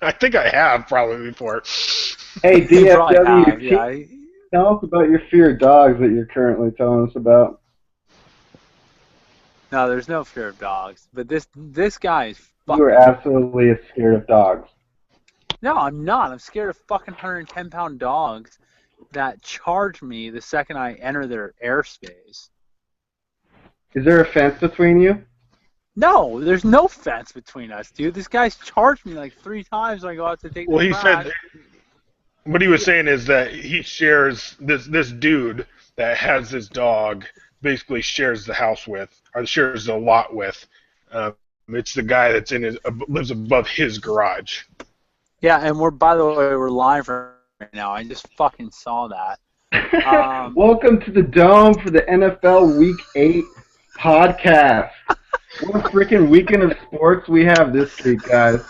I think I have probably before. Hey, You probably have, DFWT, yeah. tell us about your fear of dogs that you're currently telling us about. No, there's no fear of dogs, but this guy is You are fucking. absolutely scared of dogs. No, I'm not. I'm scared of fucking 110-pound dogs that charge me the second I enter their airspace. Is there a fence between you? No, there's no fence between us, dude. This guy's charged me like 3 times when I go out to take the Well, he trash. said what he was saying is that he shares this dude that has this dog basically shares the house with or shares the lot with. It's the guy that's in his lives above his garage. Yeah, and by the way, we're live right now. I just fucking saw that. Welcome to the Dome for the NFL Week 8 podcast. What a freaking weekend of sports we have this week, guys.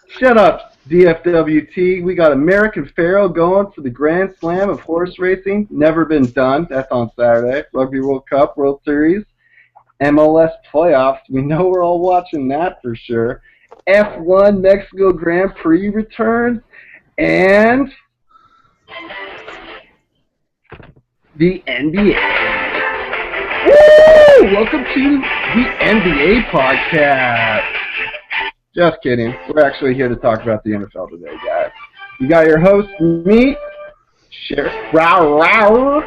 Shut up, DFWT. We got American Pharoah going for the Grand Slam of horse racing. Never been done. That's on Saturday. Rugby World Cup, World Series, MLS playoffs. We know we're all watching that for sure. F1 Mexico Grand Prix returns. And the NBA. Woo! Welcome to the NBA podcast. Just kidding. We're actually here to talk about the NFL today, guys. You got your host, me, Sheriff Rau,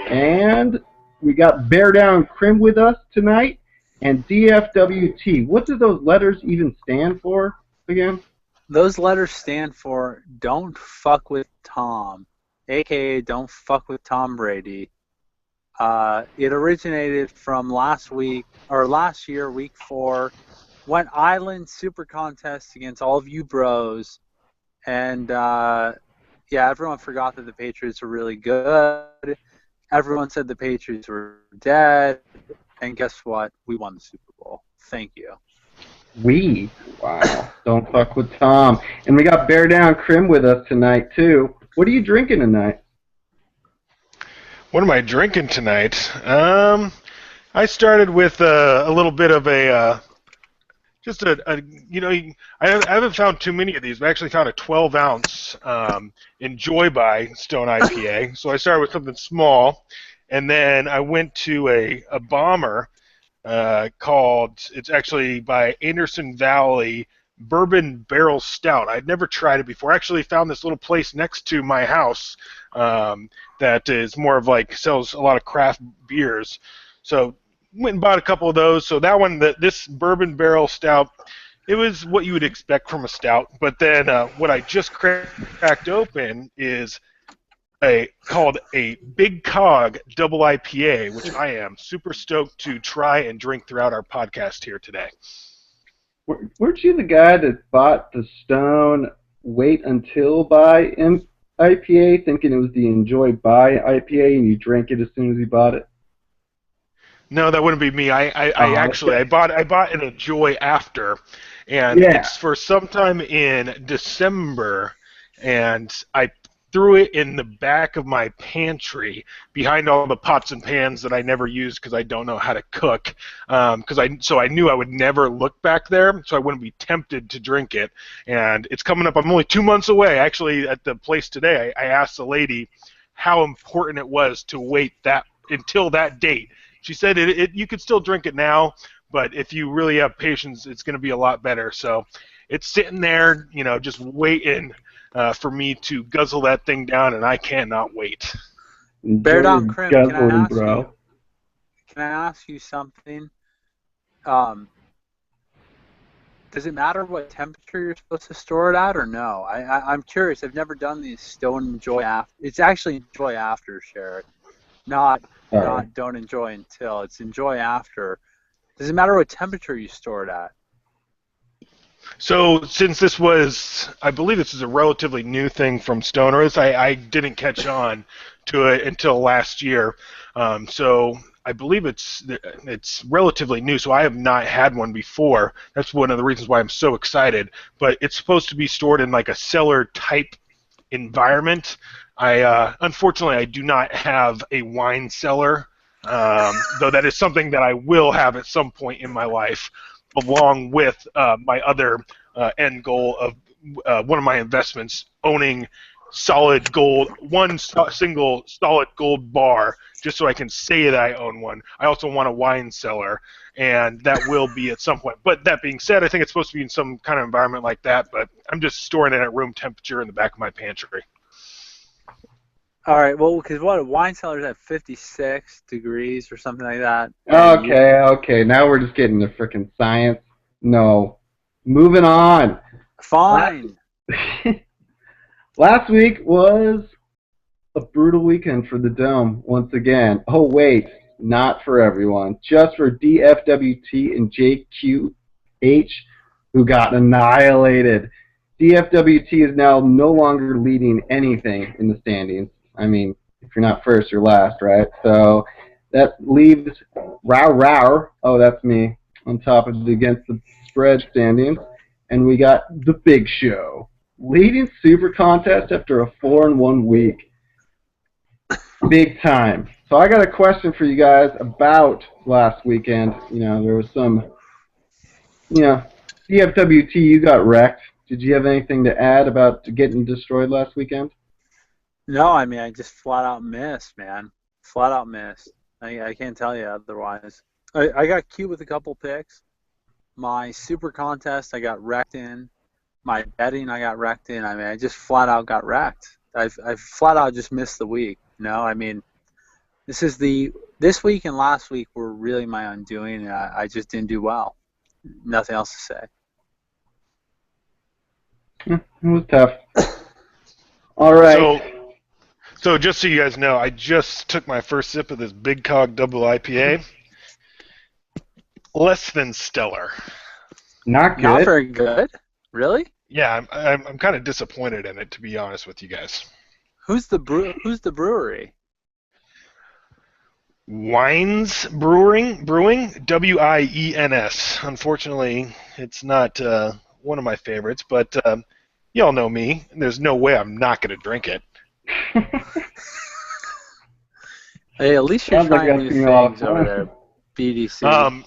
and we got Bear Down Crim with us tonight, and DFWT. What do those letters even stand for again? Those letters stand for Don't Fuck with Tom, aka Don't Fuck with Tom Brady. It originated from last year, week 4. Went Island Super Contest against all of you bros, and everyone forgot that the Patriots were really good. Everyone said the Patriots were dead, and guess what? We won the Super Bowl. Thank you. Wow. Don't fuck with Tom. And we got Bear Down Crim with us tonight, too. What are you drinking tonight? What am I drinking tonight? I started with a little bit of I haven't found too many of these. I actually found a 12-ounce Enjoy by Stone IPA. So I started with something small, and then I went to a bomber it's actually by Anderson Valley Bourbon Barrel Stout. I'd never tried it before. I actually found this little place next to my house that is more of sells a lot of craft beers. So went and bought a couple of those. So that one, this Bourbon Barrel Stout, it was what you would expect from a stout. But then what I just cracked open is called a Big Cog Double IPA, which I am super stoked to try and drink throughout our podcast here today. Weren't you the guy that bought the Stone Wait Until Buy IPA, thinking it was the Enjoy Buy IPA, and you drank it as soon as you bought it? No, that wouldn't be me. I bought an Enjoy After, and it's for sometime in December, and I threw it in the back of my pantry behind all the pots and pans that I never used because I don't know how to cook. So I knew I would never look back there, so I wouldn't be tempted to drink it. And it's coming up. I'm only 2 months away. Actually, at the place today, I asked the lady how important it was to wait until that date. She said you could still drink it now, but if you really have patience, it's going to be a lot better. So it's sitting there, just waiting for me to guzzle that thing down, and I cannot wait. Bear Down Crim, can I ask you something? Does it matter what temperature you're supposed to store it at, or no? I'm curious. I've never done these Stone Enjoy After. It's actually Enjoy After, Sherrod. Not Don't Enjoy Until. It's Enjoy After. Does it matter what temperature you store it at? So since I believe this is a relatively new thing from Stoners, I didn't catch on to it until last year. So I believe it's relatively new, so I have not had one before. That's one of the reasons why I'm so excited. But it's supposed to be stored in like a cellar-type environment. Unfortunately, I do not have a wine cellar, though that is something that I will have at some point in my life, along with my other end goal of one of my investments owning solid gold, single solid gold bar, just so I can say that I own one. I also want a wine cellar, and that will be at some point. But that being said, I think it's supposed to be in some kind of environment like that, but I'm just storing it at room temperature in the back of my pantry. All right, well, because what, wine cellar's at 56 degrees or something like that. Okay. Now we're just getting to freaking science. No. Moving on. Fine. Last week was a brutal weekend for the Dome once again. Oh, wait. Not for everyone. Just for DFWT and JQH, who got annihilated. DFWT is now no longer leading anything in the standings. I mean, if you're not first, you're last, right? So that leaves Row, oh, that's me, on top of the against the spread standings. And we got the Big Show leading Super Contest after a 4-1 week. Big time. So I got a question for you guys about last weekend. You know, there was some, DFWT, you got wrecked. Did you have anything to add about getting destroyed last weekend? No, I mean, I just flat out missed, man. Flat out missed. I can't tell you otherwise. I got cute with a couple picks. My Super Contest, I got wrecked in. My betting, I got wrecked in. I mean, I just flat out got wrecked. I flat out just missed the week. I mean, this week and last week were really my undoing, and I just didn't do well. Nothing else to say. It was tough. All right. So just so you guys know, I just took my first sip of this Big Cog Double IPA. Less than stellar. Not good. Not very good. Really? Yeah, I'm kind of disappointed in it, to be honest with you guys. Who's the brewery? Wines Brewing, WIENS. Unfortunately, it's not one of my favorites, but y'all know me. There's no way I'm not going to drink it. Hey, at least you're trying new things over there, BDC.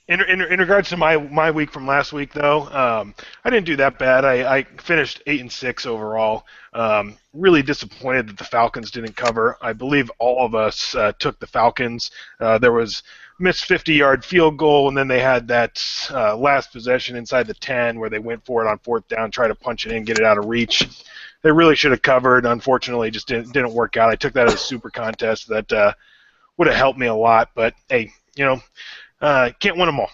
In regards to my week from last week, though, I didn't do that bad. I finished 8-6 overall. Really disappointed that the Falcons didn't cover. I believe all of us took the Falcons. There was missed 50-yard field goal, and then they had that last possession inside the 10 where they went for it on fourth down, try to punch it in, get it out of reach. They really should have covered. Unfortunately, it just didn't work out. I took that as a Super Contest that would have helped me a lot. But hey, can't win them all.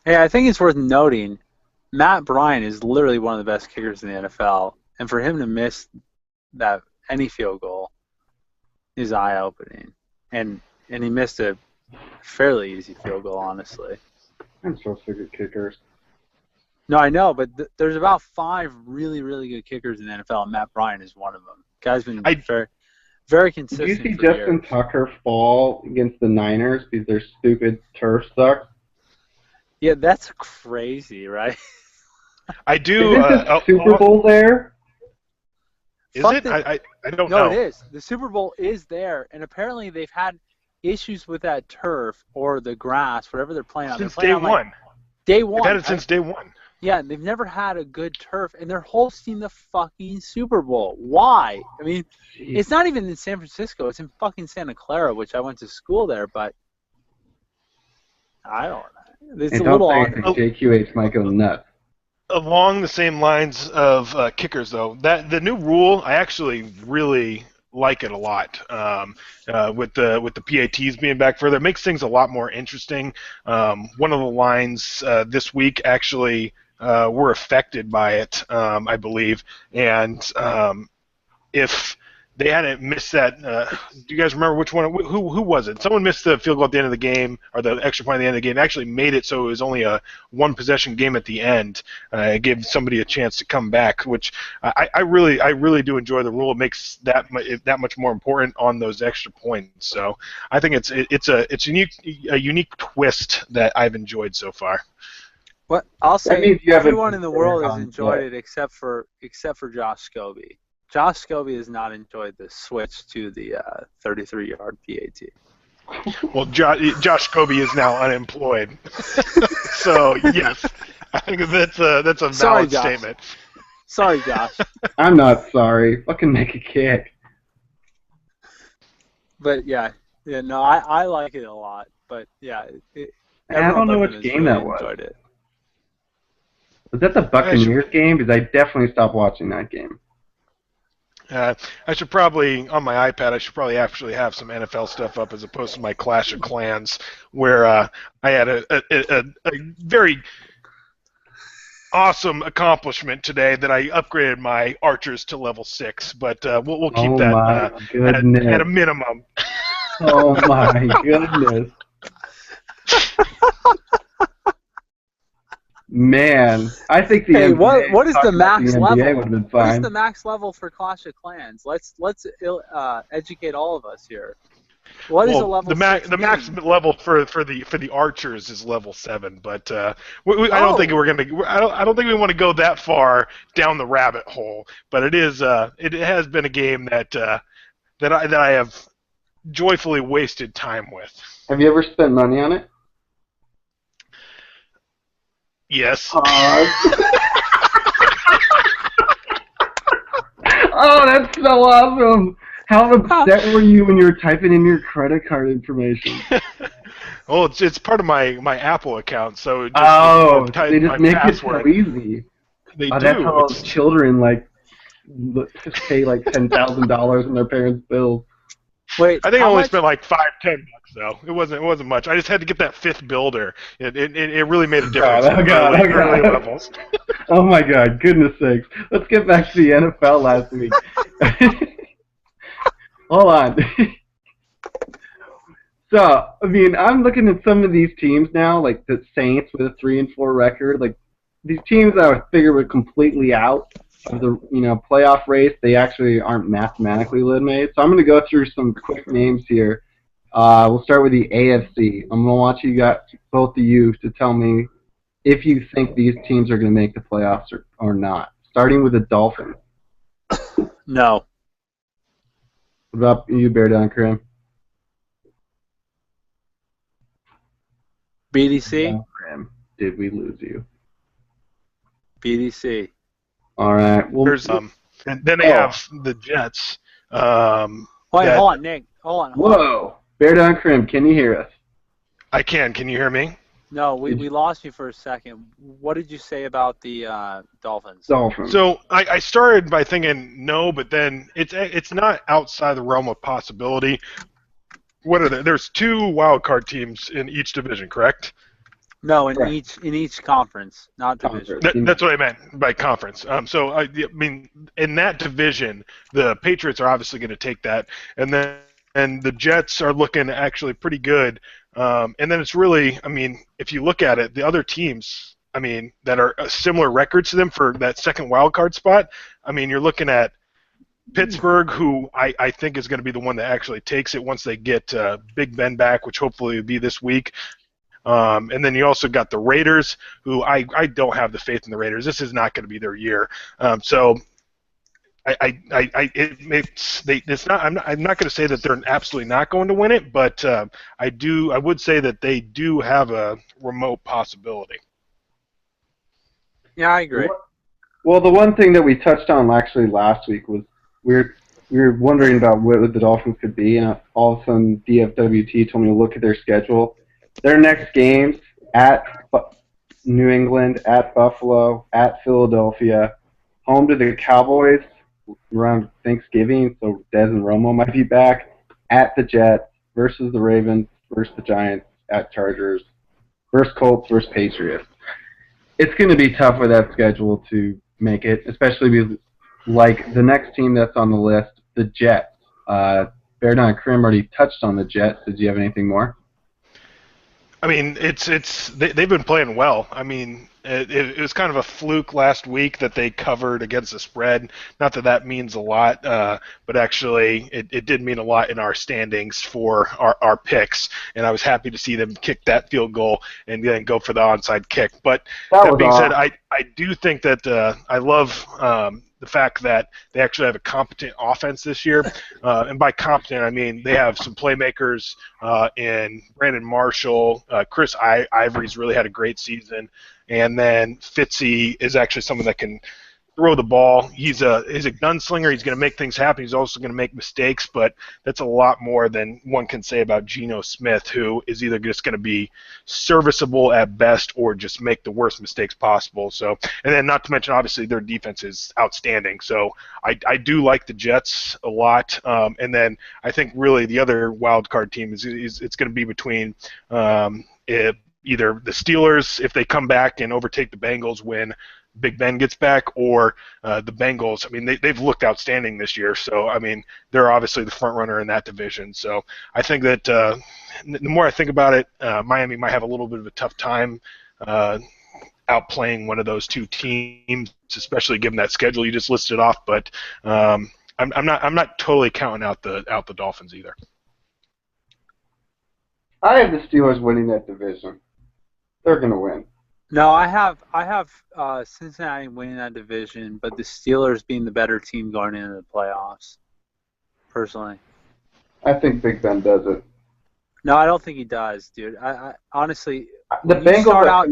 Hey, I think it's worth noting, Matt Bryant is literally one of the best kickers in the NFL, and for him to miss that any field goal is eye-opening. And he missed a fairly easy field goal, honestly. I'm so sick of kickers. No, I know, but there's about 5 really, really good kickers in the NFL, and Matt Bryant is one of them. Guy's been very consistent. Did you see Justin Tucker fall against the Niners because their stupid turf sucks? Yeah, that's crazy, right? I do. Isn't the Super Bowl there? Is it? I don't know. No, it is. The Super Bowl is there, and apparently they've had issues with that turf or the grass, whatever they're playing on. Since day one. Day one. They've had it since day one. Yeah, they've never had a good turf, and they're hosting the fucking Super Bowl. Why? I mean, it's not even in San Francisco. It's in fucking Santa Clara, which I went to school there, but I don't know. It's a little odd. JQH might go nuts. Along the same lines of kickers, though, the new rule, I actually really like it a lot. With the PATs being back further, it makes things a lot more interesting. One of the lines this week actually were affected by it, I believe, and if they hadn't missed that, do you guys remember which one? Who was it? Someone missed the field goal at the end of the game, or the extra point at the end of the game. Actually made it so it was only a one-possession game at the end. It gave somebody a chance to come back, which I really do enjoy the rule. It makes that much more important on those extra points. So I think it's a unique twist that I've enjoyed so far. What I'll say, everyone in the world has enjoyed it except for Josh Scobie. Josh Scobie has not enjoyed the switch to the 33-yard PAT. Well, Josh Scobie is now unemployed, so yes, I think that's a Sorry, valid Josh. statement. Sorry, Josh. I'm not sorry. Fucking make a kick. But yeah, no, I like it a lot. But yeah, I don't know but which him has game really that was. enjoyed it. Was that the Buccaneers game? Because I definitely stopped watching that game. I should probably, on my iPad, I should probably actually have some NFL stuff up as opposed to my Clash of Clans, where I had a very awesome accomplishment today that I upgraded my archers to level 6, but we'll keep Oh that my at goodness. a minimum. Oh my goodness. Man, I think the Hey, NBA, what is the talking about max the level? NBA would have been What is fine. the max level for Clash of Clans? Let's educate all of us here. What is a level the 6 max game? level for the archers is level 7, but I don't think we're gonna. I don't think we want to go that far down the rabbit hole. But it is it has been a game that I have joyfully wasted time with. Have you ever spent money on it? Yes. Oh, that's so awesome! How upset were you when you were typing in your credit card information? Well, it's part of my Apple account, so it just they just my make password. it so easy. They That's do. how children pay like $10,000 in their parents' bills. Wait, I think I how only much? spent like $5-10 though. It wasn't much. I just had to get that 5th builder. It really made a difference. Early levels. Oh my God! Goodness sakes! Let's get back to the NFL last week. Hold on. So, I mean, I'm looking at some of these teams now, like the Saints with a 3-4 record. Like these teams that I figure were completely out of the playoff race. They actually aren't mathematically eliminated. So I'm going to go through some quick names here. We'll start with the AFC. I'm going to want both of you to tell me if you think these teams are going to make the playoffs or not. Starting with the Dolphins. No. What about you, Bear Down Karim? BDC? Did we lose you? BDC. All right. Well, There's and then they have the Jets. Wait, hold on, Nick. Hold on. Whoa. Bear Down Karim, can you hear us? I can. Can you hear me? No, we lost you for a second. What did you say about the Dolphins? Dolphins. So I started by thinking no, but then it's not outside the realm of possibility. What are there? There's 2 wild card teams in each division, correct? No, in each conference, not division. That's what I meant by conference. So I mean, in that division, the Patriots are obviously going to take that, and the Jets are looking actually pretty good. And then it's really, I mean, if you look at it, the other teams, I mean, that are similar records to them for that second wild card spot. I mean, you're looking at Pittsburgh, who I think is going to be the one that actually takes it once they get Big Ben back, which hopefully will be this week. And then you also got the Raiders, who I don't have the faith in the Raiders. This is not going to be their year. So it's not. I'm not going to say that they're absolutely not going to win it, but I would say that they do have a remote possibility. Yeah, I agree. Well, the one thing that we touched on actually last week was we were wondering about what the Dolphins could be, and all of a sudden DFWT told me to look at their schedule. Their next games at New England, at Buffalo, at Philadelphia, home to the Cowboys around Thanksgiving, so Dez and Romo might be back, at the Jets, versus the Ravens, versus the Giants, at Chargers, versus Colts, versus Patriots. It's going to be tough with that schedule to make it, especially because, like, the next team that's on the list, the Jets. Bear Down Karim already touched on the Jets. Did you have anything more? I mean, they've been playing well. I mean, it was kind of a fluke last week that they covered against the spread. Not that that means a lot, but actually it did mean a lot in our standings for our picks, and I was happy to see them kick that field goal and then go for the onside kick. But that being said, I do think that I love the fact that they actually have a competent offense this year. And by competent, I mean they have some playmakers in Brandon Marshall. Chris Ivory's really had a great season. And then Fitzy is actually someone that can throw the ball. He's a gunslinger. He's going to make things happen. He's also going to make mistakes, but that's a lot more than one can say about Geno Smith, who is either just going to be serviceable at best or just make the worst mistakes possible. So, and then not to mention, obviously, their defense is outstanding. So I do like the Jets a lot. And then I think really the other wild card team is it's going to be between either the Steelers, if they come back and overtake the Bengals when Big Ben gets back, or the Bengals. I mean, they've looked outstanding this year. So, I mean, they're obviously the front runner in that division. So I think that the more I think about it, Miami might have a little bit of a tough time outplaying one of those two teams, especially given that schedule you just listed off. But I'm not totally counting out the Dolphins either. I have the Steelers winning that division. They're going to win. No, I have Cincinnati winning that division, but the Steelers being the better team going into the playoffs. Personally, I think Big Ben does it. No, I don't think he does, dude. I honestly, the Bengals start out,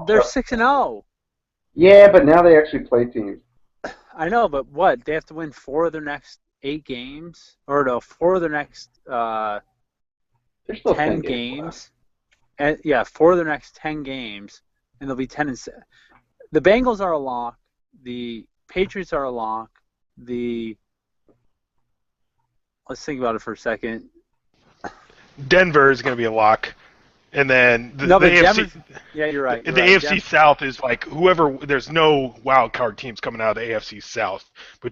they're 6-0. Yeah, but now they actually play teams. I know, but what? They have to win 4 of their next 8 games, or no, 4 of their next 10 games. And yeah, 4 of their next 10 games. And they'll be 10-7. The Bengals are a lock. The Patriots are a lock. Let's think about it for a second. Denver is going to be a lock, and then the AFC. Yeah, you're right. The AFC South is like whoever. There's no wild card teams coming out of the AFC South. The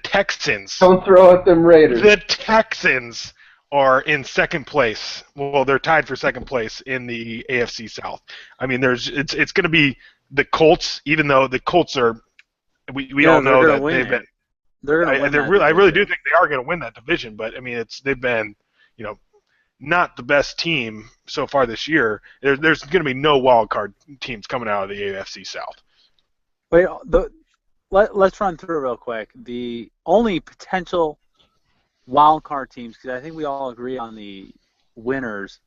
Texans. Don't throw at them Raiders. The Texans are in second place. Well, they're tied for second place in the AFC South. I mean, it's going to be the Colts, even though the Colts are. We all know that they've been. I really do think they are going to win that division, but I mean, they've been, not the best team so far this year. There's going to be no wild card teams coming out of the AFC South. Wait, let's run through it real quick. The only potential wild card teams, because I think we all agree on the winners.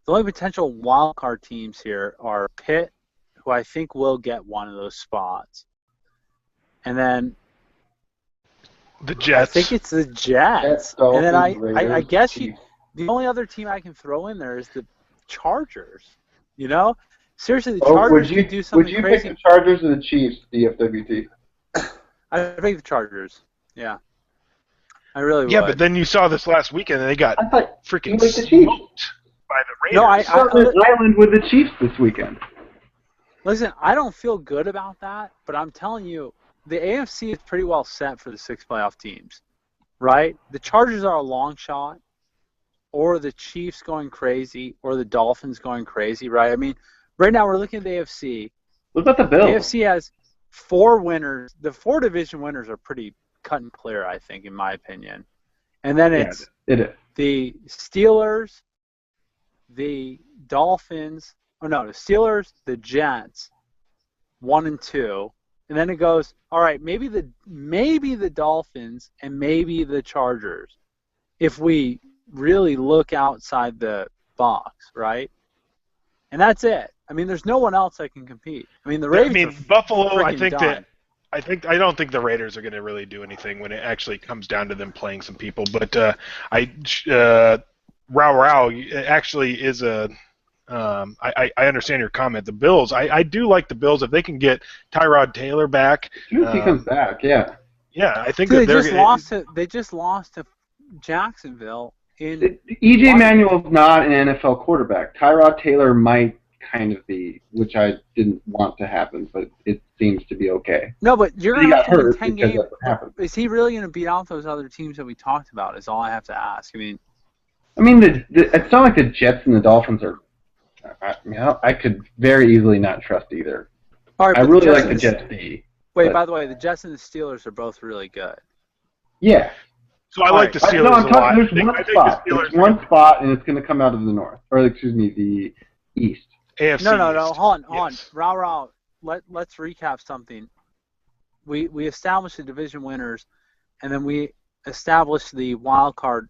The only potential wild card teams here are Pitt, who I think will get one of those spots, and then the Jets. I think it's the Jets, and then I guess the only other team I can throw in there is the Chargers. Seriously, the Chargers could do something crazy. Would you pick the Chargers or the Chiefs, DFWT? I pick the Chargers. Yeah. I really would. Yeah, but then you saw this last weekend, and they got freaking smoked by the Raiders. No, Island with the Chiefs this weekend. Listen, I don't feel good about that, but I'm telling you, the AFC is pretty well set for the 6 playoff teams, right? The Chargers are a long shot, or the Chiefs going crazy, or the Dolphins going crazy, right? I mean, right now we're looking at the AFC. What about the Bills? The AFC has 4 winners. The 4 division winners are pretty cut and clear, I think, in my opinion. And then it's the Steelers, the Dolphins, the Steelers, the Jets, 1 and 2, and then it goes, all right, maybe the Dolphins and maybe the Chargers, if we really look outside the box, right? And that's it. I mean, there's no one else that can compete. I mean, the Ravens. Buffalo. I don't think the Raiders are going to really do anything when it actually comes down to them playing some people. But Rao actually is a. I understand your comment. The Bills. I do like the Bills if they can get Tyrod Taylor back. He comes back. Yeah. Yeah, I think they just lost to Jacksonville. E.J. Manuel's not an NFL quarterback. Tyrod Taylor might kind of be, which I didn't want to happen, but it seems to be okay. No, but you're going to have to win 10 games. Is he really going to beat out those other teams that we talked about is all I have to ask. I mean, it's not like the Jets and the Dolphins are I could very easily not trust either. All right, I really like the Jets B. Wait, by the way, the Jets and the Steelers are both really good. Yeah. So I like the Steelers a lot. There's one spot, and it's going to come out of the north, or the east. AFC No. Hold on. Raw. Let's recap something. we establish the division winners, and then we establish the wild card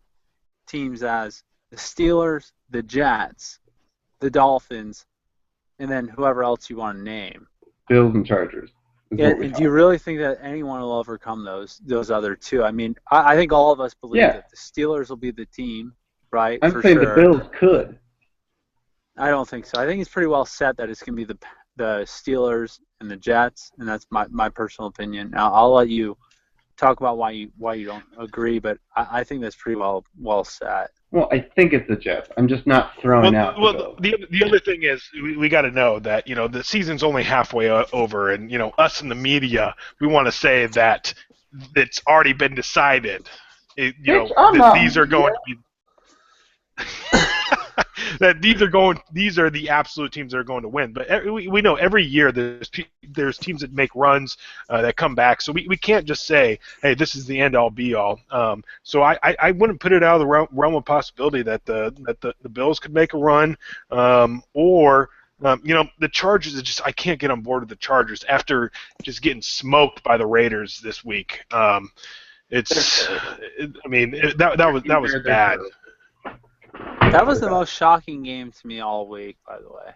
teams as the Steelers, the Jets, the Dolphins, and then whoever else you want to name. Bills and Chargers. And do you really think that anyone will overcome those other two? I mean, I think all of us believe that the Steelers will be the team, right? I'm saying the Bills could. I don't think so. I think it's pretty well set that it's going to be the Steelers and the Jets, and that's my personal opinion. Now, I'll let you talk about why you don't agree, but I think that's pretty well set. Well, I think it's the Jets. I'm just not throwing out. Well, the other thing is we got to know that the season's only halfway over, and us in the media, we want to say that it's already been decided. These are going to be. That these are the absolute teams that are going to win. But we know every year there's teams that make runs that come back. So we can't just say, hey, this is the end all be all. So I wouldn't put it out of the realm of possibility that the Bills could make a run, or the Chargers. I can't get on board with the Chargers after just getting smoked by the Raiders this week. That was bad. That was the most shocking game to me all week, by the way.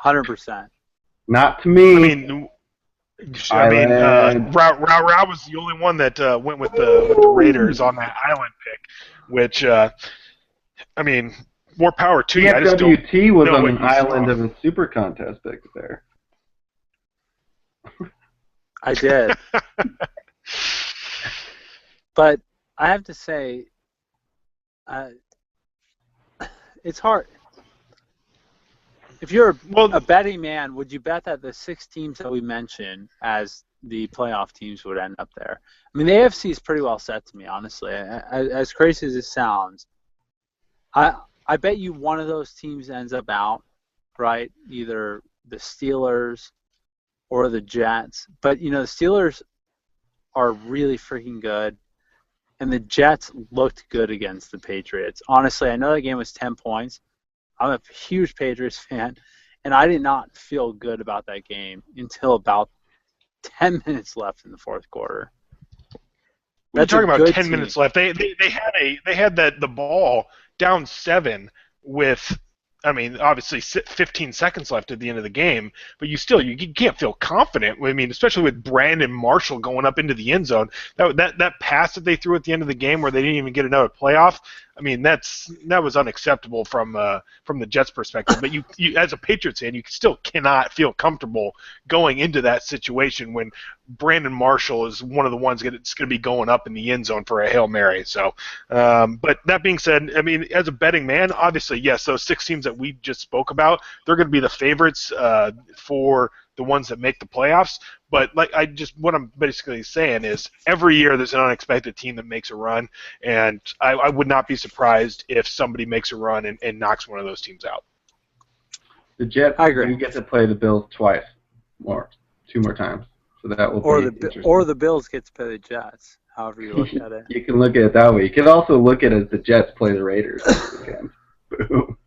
100%. Not to me. Ra was the only one that went with the Raiders on that island pick, which, more power to you. WT was on an island of a super contest pick there. I did. But I have to say, it's hard. If you're a betting man, would you bet that the 6 teams that we mentioned as the playoff teams would end up there? I mean, the AFC is pretty well set to me, honestly. As crazy as it sounds, I bet you one of those teams ends up out, right? Either the Steelers or the Jets. But, the Steelers are really freaking good. And the Jets looked good against the Patriots. Honestly, I know that game was 10 points. I'm a huge Patriots fan, and I did not feel good about that game until about 10 minutes left in the fourth quarter. We're talking about 10 minutes left. They had the ball down 7 with, obviously 15 seconds left at the end of the game, but you can't feel confident. Especially with Brandon Marshall going up into the end zone. That pass that they threw at the end of the game where they didn't even get another playoff. That was unacceptable from the Jets' perspective. But you as a Patriots fan, you still cannot feel comfortable going into that situation when Brandon Marshall is one of the ones that's going to be going up in the end zone for a Hail Mary. So, but that being said, as a betting man, obviously, yes, those 6 teams that we just spoke about, they're going to be the favorites for the ones that make the playoffs. But what I'm basically saying is every year there's an unexpected team that makes a run, and I would not be surprised if somebody makes a run and knocks one of those teams out. The Jets, I agree. You get to play the Bills 2 more times, so that will be interesting. Or the Bills get to play the Jets, however you look at it. You can look at it that way. You can also look at it as the Jets play the Raiders this weekend. Boom.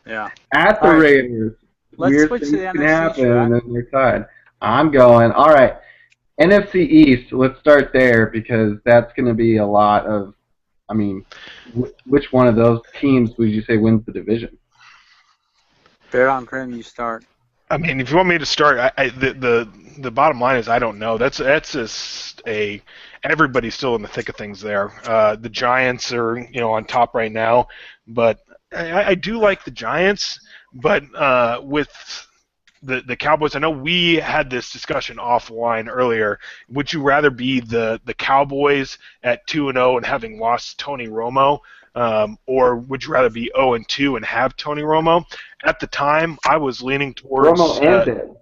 Yeah. At the Raiders. Let's weird switch things to the can NFC, happen, Shrek. and then they're tied. I'm going. All right. NFC East, let's start there because that's going to be a lot of, which one of those teams would you say wins the division? Bear on Crim, you start. If you want me to start, the bottom line is I don't know. That's just everybody's still in the thick of things there. The Giants are on top right now, but I do like the Giants. But with the Cowboys, I know we had this discussion offline earlier. Would you rather be the Cowboys at 2-0 and having lost Tony Romo, or would you rather be 0-2 and have Tony Romo? At the time, I was leaning towards Romo and Dez.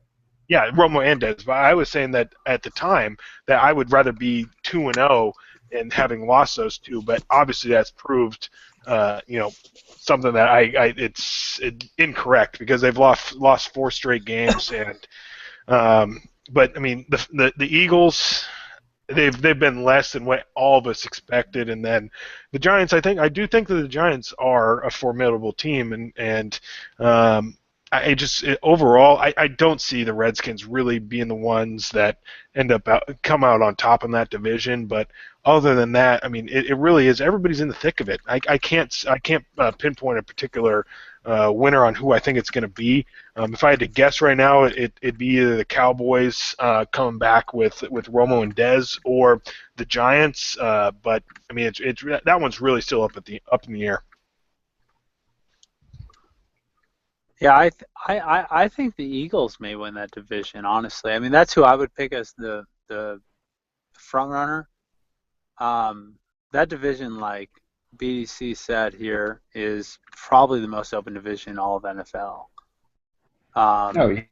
Yeah, Romo and Dez. But I was saying that at the time that I would rather be 2-0 and having lost those 2. But obviously, that's proved, something that it's incorrect because they've lost 4 straight games, and but the Eagles, they've been less than what all of us expected, and then the Giants, I do think that the Giants are a formidable team, and overall, I don't see the Redskins really being the ones that come out on top in that division. But other than that, I mean, it really is. Everybody's in the thick of it. I can't pinpoint a particular winner on who I think it's going to be. If I had to guess right now, it'd be either the Cowboys coming back with Romo and Dez, or the Giants. But I mean, it's that one's really still up in the air. Yeah, I think the Eagles may win that division. Honestly, I mean that's who I would pick as the front runner. That division, like BDC said here, is probably the most open division in all of NFL.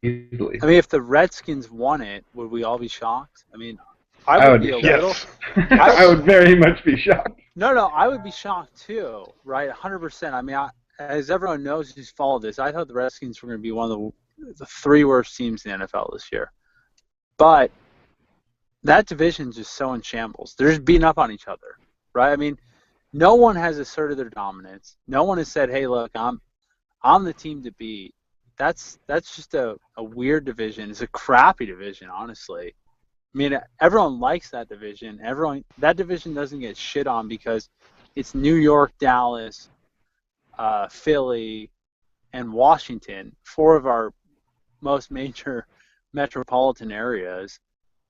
Easily. I mean, if the Redskins won it, would we all be shocked? I mean, I would be a little. I would very much be shocked. No, I would be shocked too, right? 100%. I mean, as everyone knows who's followed this, I thought the Redskins were going to be one of the 3 worst teams in the NFL this year. But that division's just so in shambles. They're just beating up on each other, right? I mean, no one has asserted their dominance. No one has said, "Hey, look, I'm the team to beat." That's just a weird division. It's a crappy division, honestly. I mean, everyone likes that division. That division doesn't get shit on because it's New York, Dallas, Philly, and Washington, 4 of our most major metropolitan areas.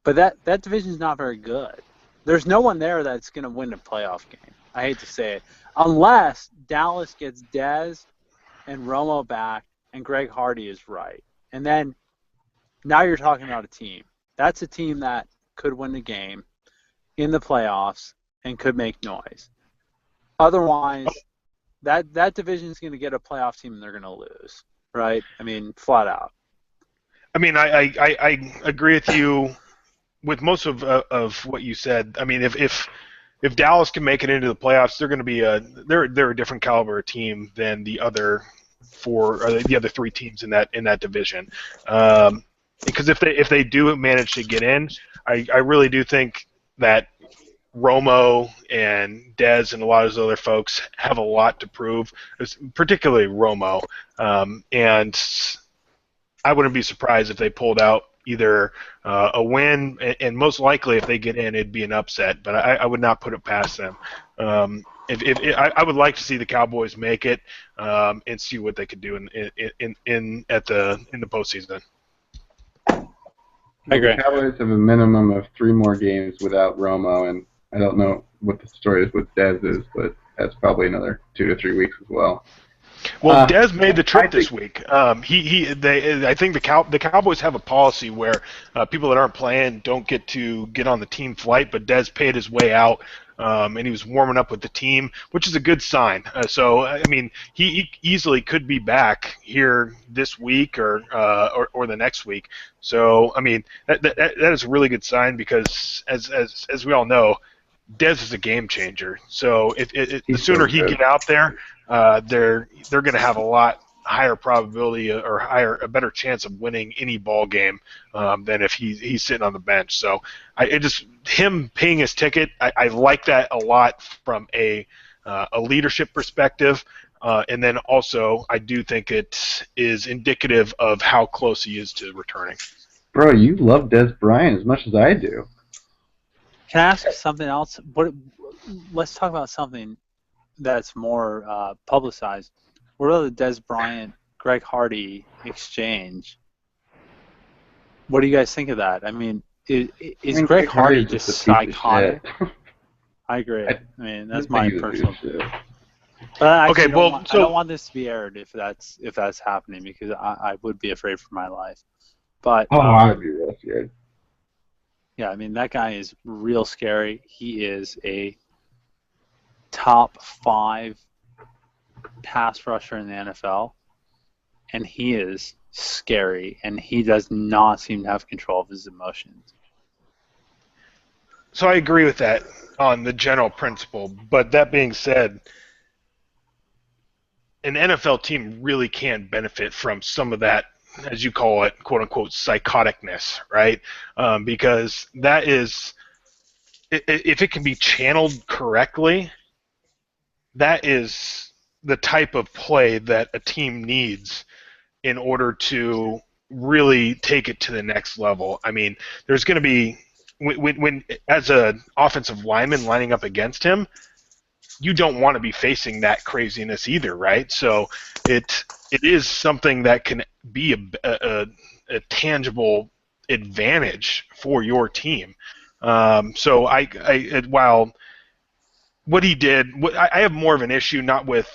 But that division is not very good. There's no one there that's going to win a playoff game. I hate to say it. Unless Dallas gets Dez and Romo back and Greg Hardy is right. And then now you're talking about a team. That's a team that could win the game in the playoffs and could make noise. Otherwise, that division is going to get a playoff team and they're going to lose, right? I mean, flat out. I mean, I agree with you with most of what you said. I mean, if Dallas can make it into the playoffs, they're going to be they're a different caliber team than the other 4 or the other 3 teams in that division. Because if they do manage to get in, I really do think that Romo and Dez and a lot of those other folks have a lot to prove, particularly Romo. And I wouldn't be surprised if they pulled out either a win, and most likely if they get in, it'd be an upset. But I would not put it past them. I would like to see the Cowboys make it and see what they could do in the postseason. I agree. The Cowboys have a minimum of 3 more games without Romo, and I don't know what the story is with Dez is, but that's probably another 2 to 3 weeks as well. Well, Dez made the trip this week. I think the Cowboys have a policy where people that aren't playing don't get on the team flight, but Dez paid his way out, and he was warming up with the team, which is a good sign. So, I mean, he easily could be back here this week or the next week. So, I mean, that is a really good sign because, as we all know, Dez is a game changer. So, the sooner he get out there, they're going to have a lot higher probability or a better chance of winning any ball game than if he's sitting on the bench. So him paying his ticket, I like that a lot from a leadership perspective, and then also I do think it is indicative of how close he is to returning. Bro, you love Dez Bryant as much as I do. Can I ask something else? Let's talk about something that's more publicized. What about the Dez Bryant, Greg Hardy exchange? What do you guys think of that? I mean, is Greg Hardy just psychotic? I agree. I mean, that's my personal. But I don't want this to be aired if that's happening because I would be afraid for my life. But I would be real scared. Yeah, I mean that guy is real scary. He is a top 5 pass rusher in the NFL, and he is scary, and he does not seem to have control of his emotions. So I agree with that on the general principle, but that being said, an NFL team really can benefit from some of that, as you call it, quote-unquote, psychoticness, right? Because that is, if it can be channeled correctly, that is the type of play that a team needs in order to really take it to the next level. I mean, there's going to be when as an offensive lineman lining up against him, you don't want to be facing that craziness either, right? So it is something that can be a tangible advantage for your team. So while what he did, I have more of an issue not with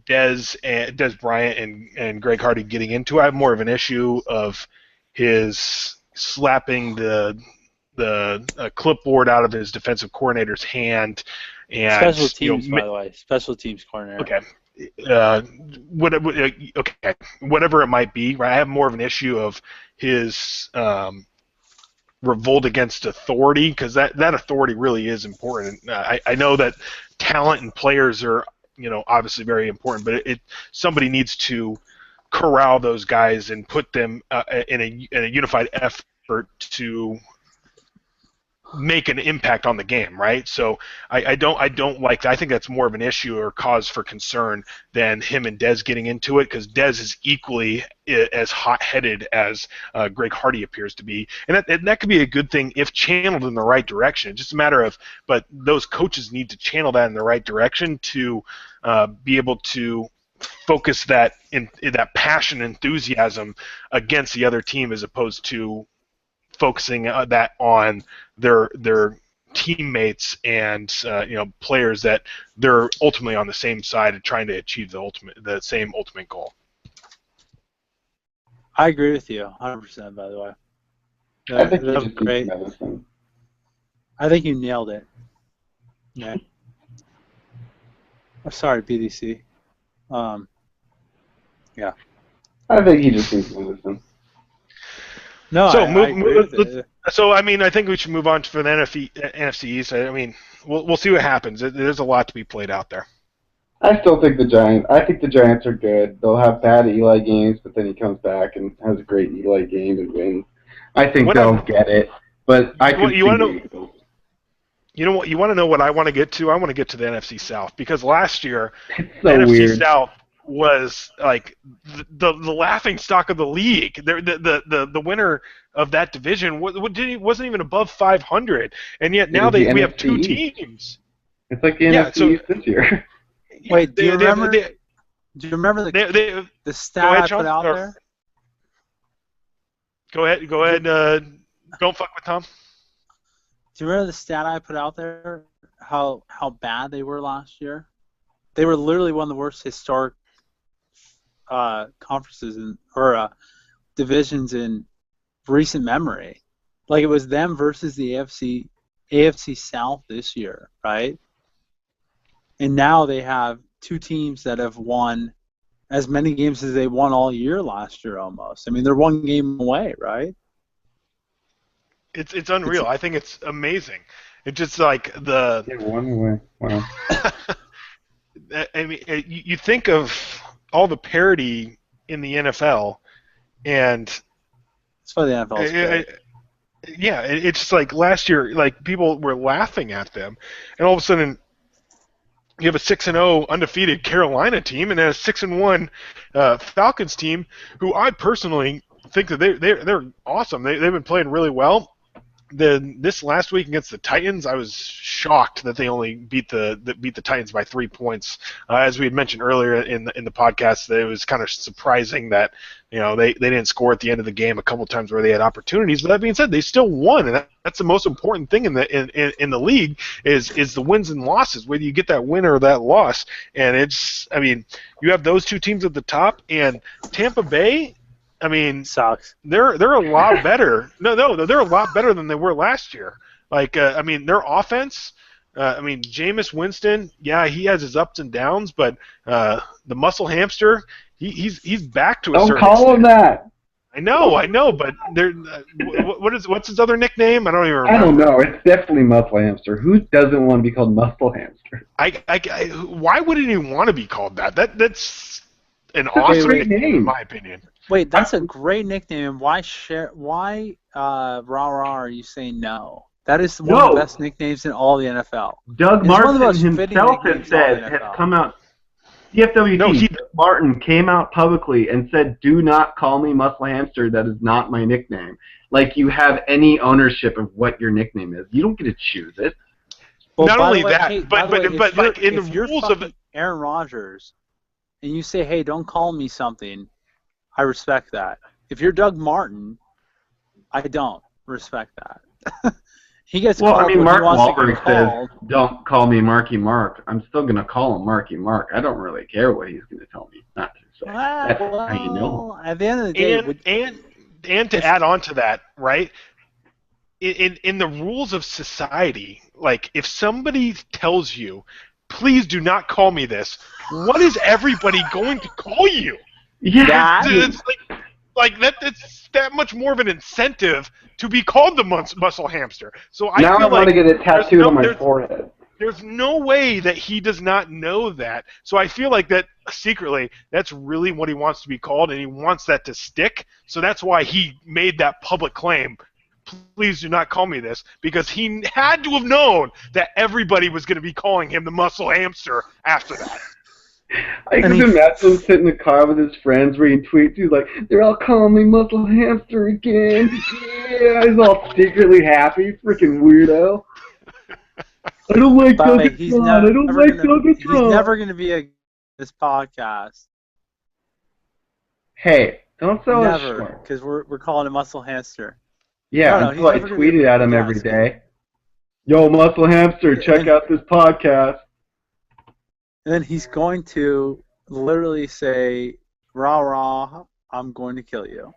Dez Bryant and Greg Hardy getting into it. I have more of an issue of his slapping the clipboard out of his defensive coordinator's hand. And, special teams, by the way. Special teams coordinator. Okay. Whatever it might be, right? I have more of an issue of his revolt against authority, because that authority really is important. I know that talent and players are, obviously very important, but somebody needs to corral those guys and put them in a unified effort to make an impact on the game, right? So I don't like that. I think that's more of an issue or cause for concern than him and Dez getting into it, because Dez is equally as hot-headed as Greg Hardy appears to be, and that could be a good thing if channeled in the right direction. It's just a matter of, but those coaches need to channel that in the right direction to be able to focus that in that passion and enthusiasm against the other team, as opposed to focusing that on their teammates and players that they're ultimately on the same side and trying to achieve the same ultimate goal. I agree with you 100%. By the way, I think that was great. I think you nailed it. Yeah. I'm sorry, BDC. Yeah. I think he just needs medicine. No, so I mean, I think we should move on for the NFC East. I mean, we'll see what happens. There's a lot to be played out there. I still think the Giants. I think the Giants are good. They'll have bad Eli games, but then he comes back and has a great Eli game and wins. I think they'll get it, but I could see what? You want to know what I want to get to? I want to get to the NFC South, because last year the NFC South was like the laughing stock of the league. The winner of that division wasn't even above 500, and yet now we have two teams. It's like the NFC East this year. Wait, do you remember the stat I put out there? Go ahead. Don't fuck with Tom. Do you remember the stat I put out there? How bad they were last year? They were literally one of the worst historic conferences or divisions in recent memory. Like, it was them versus the AFC South this year, right? And now they have two teams that have won as many games as they won all year last year almost. I mean, they're one game away, right? It's unreal. I think it's amazing. It's just like the... Yeah, one away. Wow. I mean, you think of all the parity in the NFL, and that's why the NFL is great. Yeah, it's just like last year, like people were laughing at them, and all of a sudden you have a 6-0 undefeated Carolina team and a 6-1 Falcons team, who I personally think that they're awesome. They've been playing really well. This last week against the Titans, I was shocked that they only beat the Titans by 3 points. As we had mentioned earlier in the podcast, that it was kind of surprising that they didn't score at the end of the game a couple of times where they had opportunities. But that being said, they still won, and that's the most important thing in the league is the wins and losses, whether you get that win or that loss. And you have those two teams at the top, and Tampa Bay. I mean, sucks. They're a lot better. No, they're a lot better than they were last year. Like, their offense. Jameis Winston. Yeah, he has his ups and downs, but the muscle hamster, he's back to a certain extent. Don't call him that. I know, but what's his other nickname? I don't even remember. I don't know. It's definitely muscle hamster. Who doesn't want to be called muscle hamster? Why wouldn't he want to be called that? That's an awesome nickname, in my opinion. Wait, that's a great nickname. Why are you saying no? That is one of the best nicknames in all the NFL. Doug Martin himself has come out. DFWT, No, Martin came out publicly and said, "Do not call me Muscle Hamster. That is not my nickname." Like you have any ownership of what your nickname is. You don't get to choose it. Well, not by only the way, that, hey, by the way, but like in the if you're rules of fucking Aaron Rodgers, and you say, "Hey, don't call me something," I respect that. If you're Doug Martin, I don't respect that. He gets Well, called I mean, when Mark he wants to Wahlberg get says, called. "Don't call me Marky Mark." I'm still gonna call him Marky Mark. I don't really care what he's gonna tell me not to say. That's how you know him. At the end of the day, and to add on to that, right? In the rules of society, like if somebody tells you, "Please do not call me this," what is everybody going to call you? Yeah. It's like that. It's that much more of an incentive to be called the muscle hamster. So I Now I feel want like to get it tattooed on my forehead. there's no way that he does not know that. So I feel like that secretly, that's really what he wants to be called, and he wants that to stick. So that's why he made that public claim. Please do not call me this, because he had to have known that everybody was going to be calling him the muscle hamster after that. I can imagine him sitting in the car with his friends reading tweets. He's like, "They're all calling me Muscle Hamster again." Yeah, he's all secretly happy. Freaking weirdo. I don't like Dogatron. I don't like Dogatron. He's never going to be a this podcast. Hey, don't sell us Never, short. because we're calling him Muscle Hamster. Yeah, until I tweeted at him every day. "Yo, Muscle Hamster, check out this podcast." And then he's going to literally say, "Rah rah, I'm going to kill you."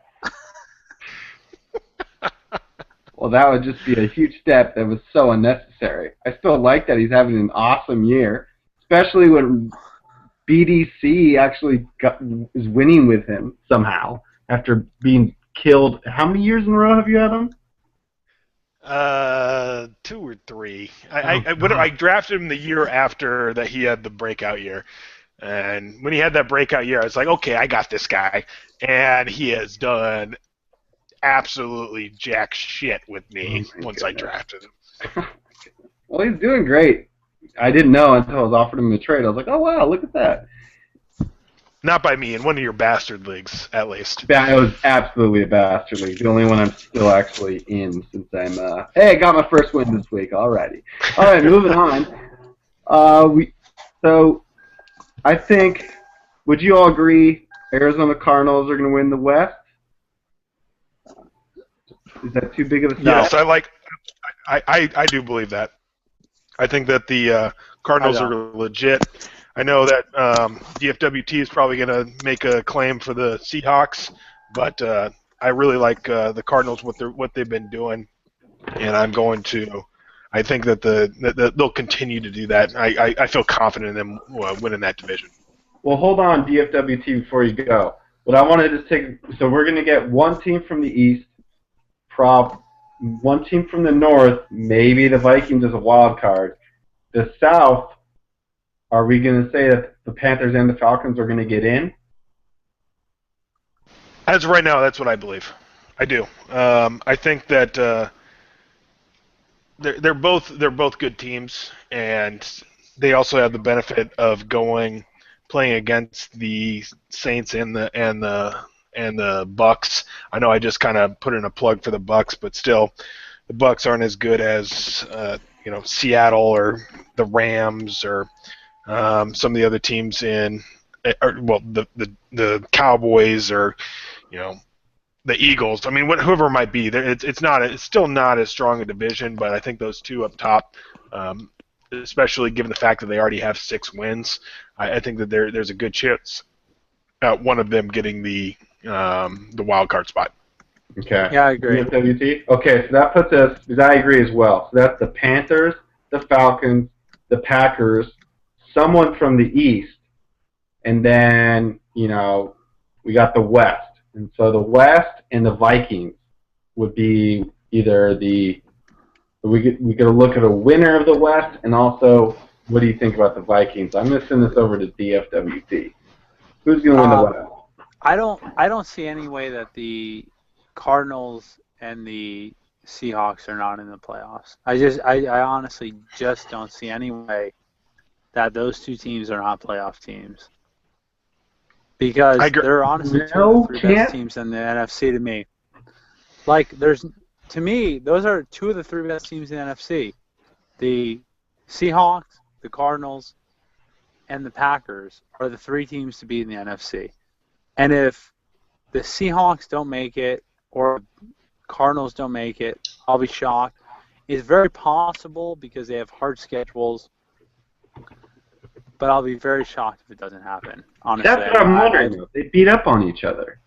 Well, that would just be a huge step that was so unnecessary. I still like that he's having an awesome year, especially when BDC actually is winning with him somehow after being killed. How many years in a row have you had him? 2 or 3. I drafted him the year after that he had the breakout year, and when he had that breakout year, I was like, okay, I got this guy, and he has done absolutely jack shit with me once I drafted him. Well, he's doing great. I didn't know until I was offered him a trade. I was like, oh wow, look at that. Not by me, in one of your bastard leagues, at least. It was absolutely a bastard league. The only one I'm still actually in since I'm. Hey, I got my first win this week. Alrighty. All right, moving on. So, I think. Would you all agree? Arizona Cardinals are going to win the West. Is that too big of a step? Yes, I do believe that. I think that the Cardinals are legit. I know that DFWT is probably going to make a claim for the Seahawks, but I really like the Cardinals, what they've been doing, and I think that they'll continue to do that. I feel confident in them winning that division. Well, hold on, DFWT, before you go. What I wanted to take, so we're going to get one team from the East, one team from the North, maybe the Vikings as a wild card. The South, are we going to say that the Panthers and the Falcons are going to get in? As of right now, that's what I believe. I do. I think that they're both good teams, and they also have the benefit of playing against the Saints and the Bucks. I know I just kind of put in a plug for the Bucks, but still, the Bucks aren't as good as Seattle or the Rams or some of the other teams the Cowboys or the Eagles. I mean, whoever it might be, it's still not as strong a division, but I think those two up top, especially given the fact that they already have 6 wins, I think that there's a good chance at one of them getting the wild card spot. Okay. Yeah, I agree. DFWT? Okay, so that puts us, because I agree as well. So that's the Panthers, the Falcons, the Packers, someone from the East, and then, we got the West. And so the West and the Vikings would be either we could look at a winner of the West, and also, what do you think about the Vikings? I'm going to send this over to DFWT. Who's going to win the West? I don't see any way that the Cardinals and the Seahawks are not in the playoffs. I honestly just don't see any way that those two teams are not playoff teams. because they're honestly two of the three best teams in the NFC to me. Like, to me, those are two of the three best teams in the NFC. The Seahawks, the Cardinals, and the Packers are the three teams to beat in the NFC. And if the Seahawks don't make it or Cardinals don't make it, I'll be shocked. It's very possible because they have hard schedules, but I'll be very shocked if it doesn't happen. Honestly, that's what I'm wondering. They beat up on each other.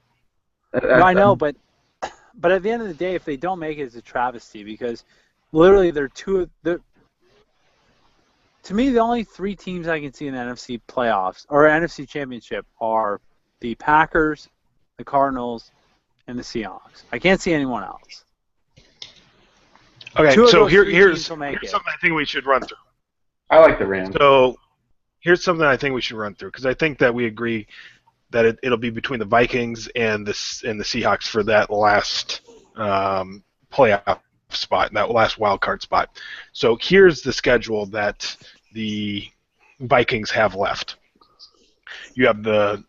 No, I know, but at the end of the day, if they don't make it, it's a travesty because literally they're two. To me, the only three teams I can see in the NFC playoffs or NFC Championship are the Packers, the Cardinals, and the Seahawks. I can't see anyone else. Okay, so here's something I think we should run through. I like the Rams. So here's something I think we should run through because I think that we agree that it'll be between the Vikings and the Seahawks for that last playoff spot, that last wild card spot. So here's the schedule that the Vikings have left. You have the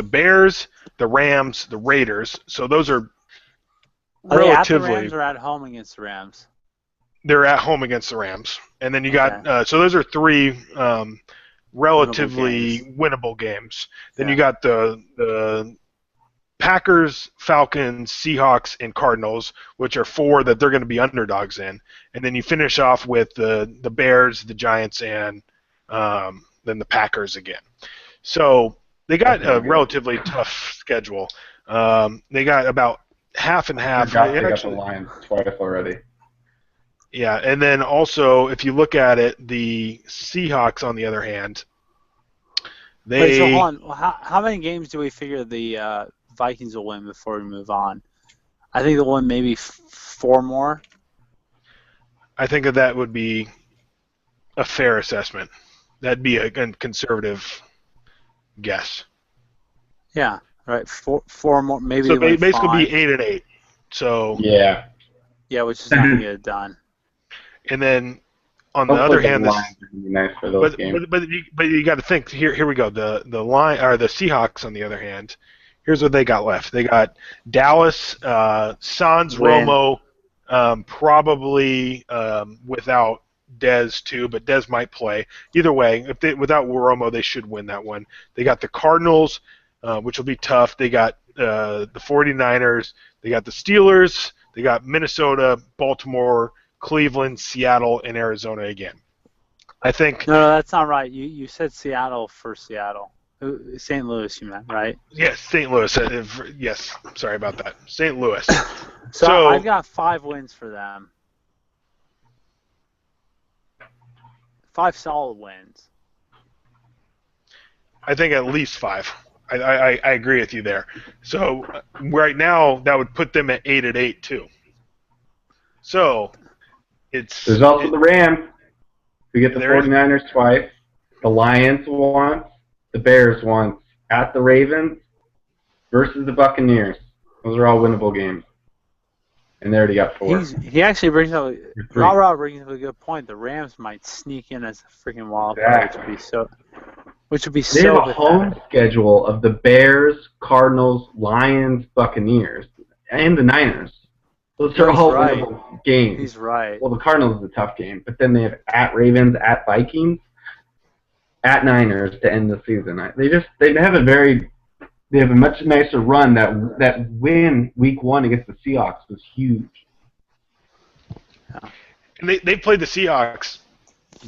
Bears, the Rams, the Raiders. So those are relatively. At the Rams or at home against the Rams? They're at home against the Rams, and then you got so those are three relatively winnable games. Then you got the Packers, Falcons, Seahawks, and Cardinals, which are four that they're going to be underdogs in, and then you finish off with the Bears, the Giants, and then the Packers again. So they got a relatively tough schedule. They got about half and half. They got the Lions twice already. Yeah, and then also if you look at it, the Seahawks, on the other hand, Wait, so hold on. How many games do we figure the Vikings will win before we move on? I think they'll win maybe 4 more. I think that would be a fair assessment. That'd be a conservative guess. Yeah, right. 4 more, maybe. So basically, be 8-8. So yeah, which is not gonna get it done. And then on the other hand, nice for those games. But you got to think here we go. The Seahawks, on the other hand, here's what they got left. They got Dallas, Sans Romo, probably without Dez too, but Dez might play. Either way, without Romo, they should win that one. They got the Cardinals, which will be tough. They got the 49ers. They got the Steelers. They got Minnesota, Baltimore, Cleveland, Seattle, and Arizona again. I think. No, that's not right. You said Seattle for Seattle. St. Louis, you meant, right? Yes, St. Louis. Yes, sorry about that. St. Louis. So I've got 5 wins for them. 5 solid wins. I think at least 5. I agree with you there. So right now that would put them at 8-8 too. So there's also the Rams. We get the 49ers twice, the Lions once, the Bears once, at the Ravens versus the Buccaneers. Those are all winnable games. And they already got 4. He actually brings up brings up a good point. The Rams might sneak in as a freaking wild card, which would be so. They have a home schedule of the Bears, Cardinals, Lions, Buccaneers, and the Niners. Those are all winnable games. He's right. Well, the Cardinals is a tough game, but then they have at Ravens, at Vikings, at Niners to end the season. They have a much nicer run. That win week 1 against the Seahawks was huge. Yeah. And they played the Seahawks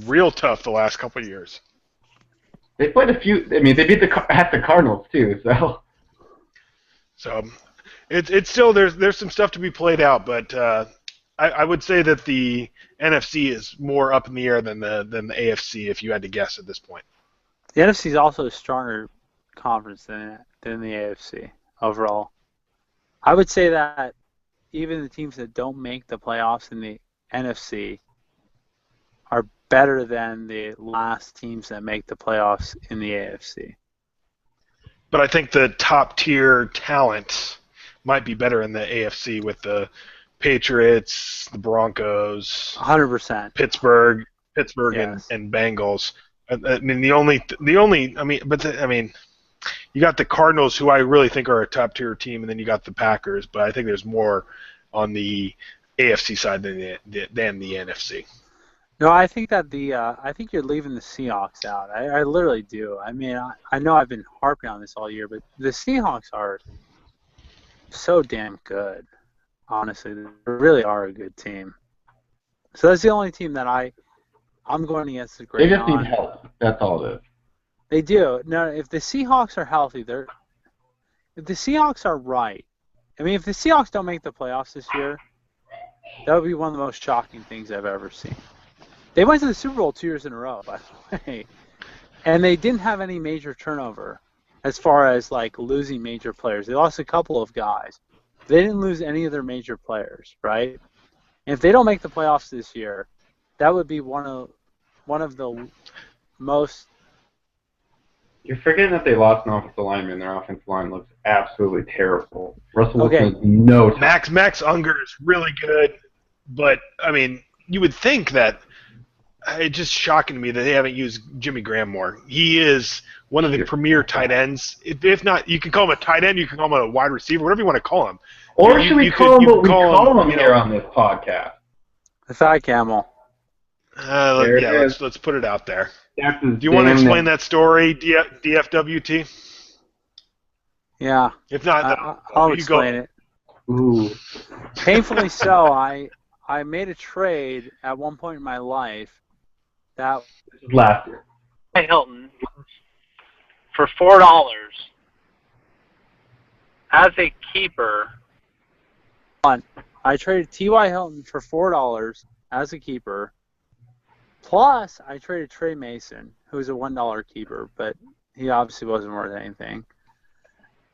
real tough the last couple of years. They played a few. I mean, they beat the Cardinals too. So it's still there's some stuff to be played out, but I would say that the NFC is more up in the air than the AFC if you had to guess at this point. The NFC is also a stronger conference than the AFC overall. I would say that even the teams that don't make the playoffs in the NFC are better than the last teams that make the playoffs in the AFC. But I think the top tier talent might be better in the AFC with the Patriots, the Broncos, 100%, Pittsburgh, yes. and Bengals. I mean, you got the Cardinals, who I really think are a top-tier team, and then you got the Packers, but I think there's more on the AFC side than the NFC. No, I think that I think you're leaving the Seahawks out. I literally do. I mean, I know I've been harping on this all year, but the Seahawks are so damn good. Honestly, they really are a good team. So that's the only team that I'm going against the grain. They just need help. That's all it is. They do. No, if the Seahawks are healthy, if the Seahawks are right, I mean, if the Seahawks don't make the playoffs this year, that would be one of the most shocking things I've ever seen. They went to the Super Bowl 2 years in a row, by the way, and they didn't have any major turnover as far as like losing major players. They lost a couple of guys. They didn't lose any of their major players, right? And if they don't make the playoffs this year, that would be one of the most. You're forgetting that they lost an offensive lineman. Their offensive line looks absolutely terrible. Russell Wilson has no time. Max Unger is really good, but I mean, you would think that it's just shocking to me that they haven't used Jimmy Graham more. He is one of the premier tight ends. If not, you can call him a tight end, you can call him a wide receiver, whatever you want to call him. Or should we call him what we call him here on this podcast? The Fat Camel. Let's put it out there. Do you want to explain that story, DFWT? Yeah. If not, I'll explain it. Ooh. Painfully so, I made a trade at one point in my life that was last year. Hilton for $4 as a keeper. I traded T.Y. Hilton for $4 as a keeper. Plus, I traded Trey Mason, who was a $1 keeper, but he obviously wasn't worth anything.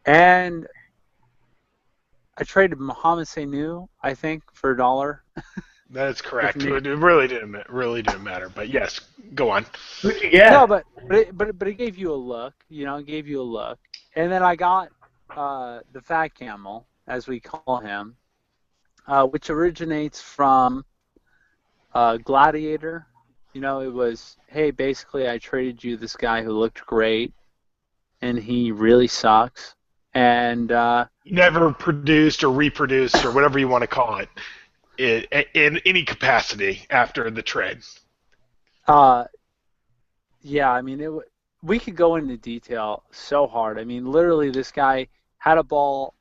And I traded Mohamed Sanu, I think, for $1. That's correct. It really didn't matter. But yes, go on. Who'd you get? No, but it gave you a look. You know, it gave you a look. And then I got the Fat Camel, as we call him, which originates from Gladiator. You know, it was, hey, basically I traded you this guy who looked great, and he really sucks. And never produced or reproduced or whatever you want to call it in any capacity after the trade. Yeah, I mean, we could go into detail so hard. I mean, literally, this guy had a ball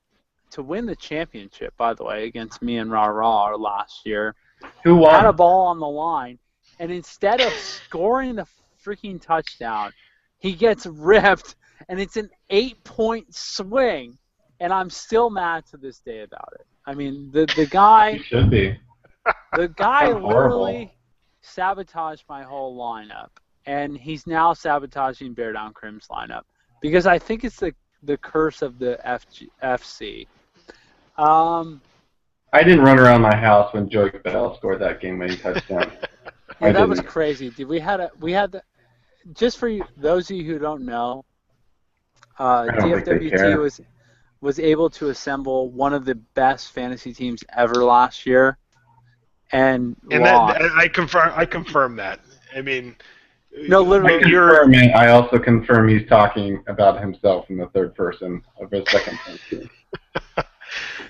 to win the championship, by the way, against me and Ra last year. Who won? Had a ball on the line, and instead of scoring the freaking touchdown, he gets ripped, and it's an 8-point swing, and I'm still mad to this day about it. I mean, the guy. You should be. The guy literally sabotaged my whole lineup, and he's now sabotaging Bear Down Crim's lineup because I think it's the curse of the FC. I didn't run around my house when Joey Bell scored that game-winning touchdown. Yeah, that was crazy, dude. We had just for you, those of you who don't know, DFWT was able to assemble one of the best fantasy teams ever last year, and lost. I confirm that. I mean, no, literally. I also confirm he's talking about himself in the third person of his second person.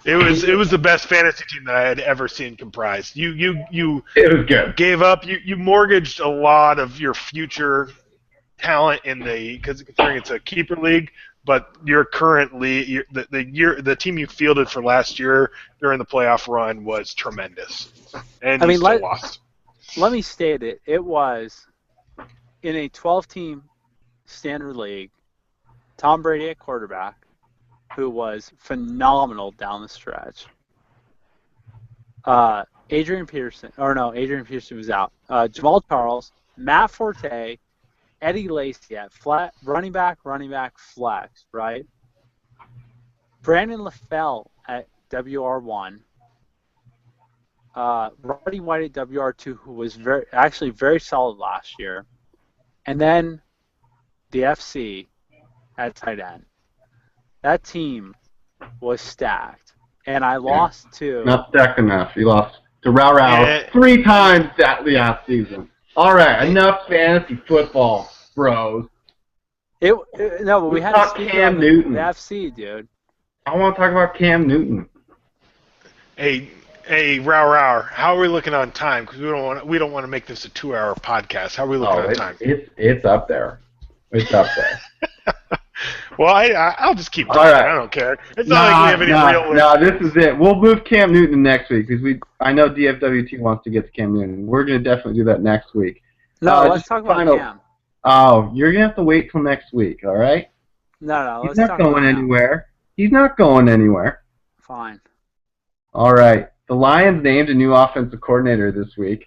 It was the best fantasy team that I had ever seen comprised. You it was good. Gave up. You mortgaged a lot of your future talent because considering it's a keeper league. But your currently the team you fielded for last year during the playoff run was tremendous, and you still lost. Let me state it. It was in a 12-team standard league. Tom Brady at quarterback, who was phenomenal down the stretch. Adrian Peterson was out. Jamal Charles, Matt Forte, Eddie Lacy at flat running back, flex, right? Brandon LaFell at WR1. Roddy White at WR2, who was very solid last year. And then the FC at tight end. That team was stacked. And I lost to... Not stacked enough. You lost to Rao 3 times that last season. All right, enough fantasy football, bros. No, but we had to speak Cam about Newton. the FC, dude. I want to talk about Cam Newton. Hey, Row, how are we looking on time? Because we don't want to make this a 2-hour podcast. How are we looking on time? It's up there. It's up there. Well, I'll just keep talking. Right. I don't care. It's not like we have any real. No, this is it. We'll move Cam Newton next week because I know DFWT wants to get to Cam Newton. We're going to definitely do that next week. No, let's talk about Cam. Oh, you're going to have to wait till next week, all right? No, He's not going anywhere. He's not going anywhere. Fine. All right. The Lions named a new offensive coordinator this week.